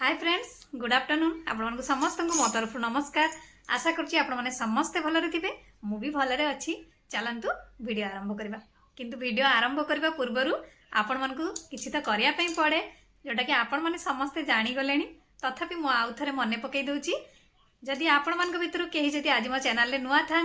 Hi friends good afternoon आपण समस्त मो तरफ नमस्कार। आशा करुँची आपण मैंने समस्ते भलरे थे मु भी भलरे अच्छी। चलतु वीडियो आरंभ करवा किंतु वीडियो आरंभ करने पूर्वर आपण मन को किसी तो करने पड़े जोटा कि आपण मैंने समस्ते जानीगले तथापि मु आउ थे मन पकई दूची। जदि आपण मान भितर कहीं जदि आज मो चैनल नुआ था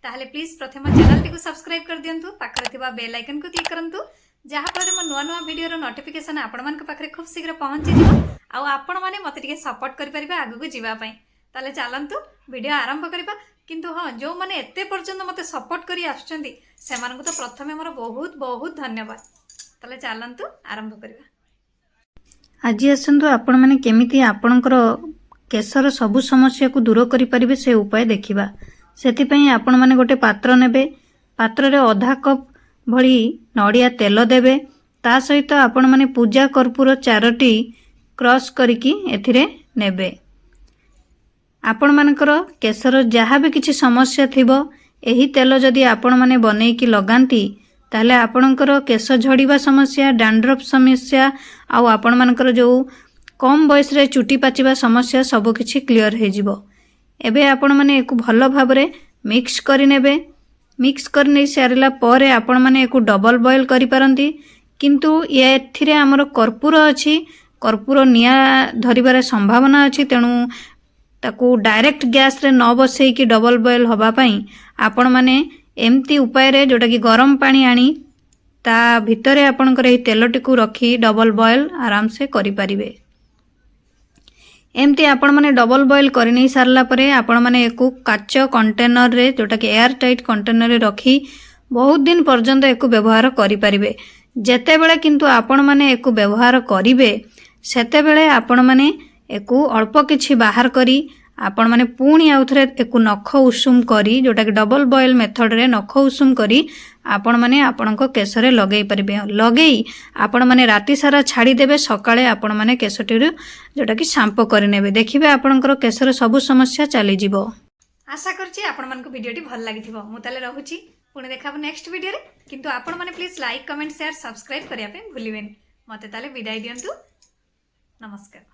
ताहले प्लीज प्रथम चैनल टी सब्सक्राइब कर दिंतु पाखरे थिबा बेल आइकन को क्लिक करंतु जहाँफल मो नुआ नुआ वीडियो नोटिफिकेशन आपण मान पाखरे खूब शीघ्र पहुँची जाव आउ आपण माने मते टिके सपोर्ट करि परिबे आगु जीवा पई। ताले चलंतु वीडियो आरंभ करिबा किंतु हाँ जो माने एते पर्यंत मते सपोर्ट करी आछंती से मानकु तो प्रथमे मोर बहुत बहुत धन्यवाद। ताले चलंतु आरंभ करिबा। आज आसंतु आपण माने केमिति आपणकर केशर सबु समस्या को दूर करि परिबे से उपाय देखिबा। सेति पई आपण माने गोटे पात्र नेबे, पात्र रे आधा कप भली नडिया तेल देबे, ता सहित आपण माने पूजा कर्पूर 4टी क्रॉस करिकी एथिरे नेबे। आपण मानकर केशर जहाँ भी किसी समस्या थिबो एही तेल जदि आपण माने बनेकी लगांती ताले आपणकर केश झड़ीबा समस्या, डैंड्रफ समस्या आउ आपण मानकर जो कम बयस रे चुटी पाचिबा समस्या सब किछि क्लियर हे जिवो। एबे आपण माने एको भलो भाबरे मिक्स करि नेबे। मिक्स कर नै सारिला परे आपण माने एको डबल बॉयल करि पारंती किंतु एथिरे हमर कर्पूर अछि, कर्पूर निया धरिबार संभावना अच्छी, तेणु ताकू डायरेक्ट गैस रे न बसई कि डबल बॉयल हवा पई आपण माने एमती उपाय रे जोटा कि गरम पानी आनी ता भितरे आपणकर एही तेलटी को रखी डबल बॉयल आराम से करि परिबे। एमती आपण माने डबल बॉयल करि नै सारला परे आपण माने एको काच कंटेनर रे जोटा कि एयर टाइट कंटेनर रे रखी बहुत दिन पर्यंत एको व्यवहार करि परिबे। जेते बेले किंतु आपण माने एको व्यवहार करिवे सेते बेले आपण माने एको अल्प किछि बाहर करी आपण माने पुणी आउ थरे एको नख उषुम करी जोटा कि डबल बॉयल मेथड रे नख उषुम करी आपण माने आपणको केशरे लगेई परिबे। लगेई आपण माने राती सारा छाड़ी देबे, सकाळे आपण माने केशटिरु जोटा कि शैम्पू करि नेबे। देखिबे आपणकर केशर सब समस्या चली जिवो। आशा करछि आपण मानको वीडियोटी भल लागिथिबो। मु ताले रहूची पुणी देखाबो नेक्स्ट वीडियो रे किंतु आपण माने please like comment share subscribe करिया पे भूलिबेनी। मते ताले विदाई दियंतु। नमस्कार।